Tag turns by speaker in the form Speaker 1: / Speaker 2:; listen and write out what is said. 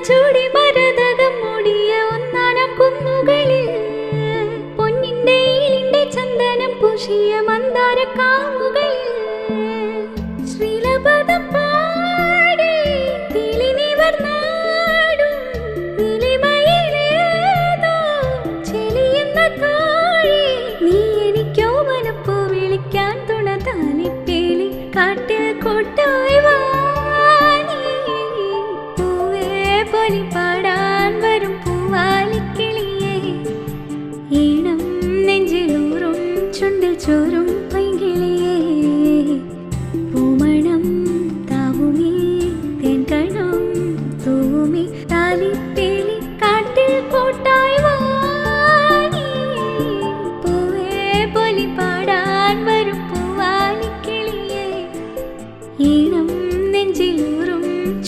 Speaker 1: ചൂടി മരതകം മൂടിയ ഒന്നാനം കുന്നുകളിൽ പൊന്നിന്റെ ഈലിന്റെ ചന്ദനം പൂശിയ മന്ദാര കാവുകളിൽ ശ്രീലപദം പാടി കിളിനിവർന്നാടും നിലിമയിലേതോ ചെലിയുന്ന താഴെ നീ എനിക്കോ മനപ്പോ വിളിക്കാൻ തുണ താലിപ്പേലി കാട്ടിൽ കൂട്ടായി വാ പൊലി പാടാൻ വരും പൂവാലിക്കിളിയേ ഈണം നെഞ്ചിലൂറും ചുണ്ടിൽ ചോറും പൈകിളിയേ പൂമണം താവുമീ തേൻകണം തൂമി താലിപ്പേലി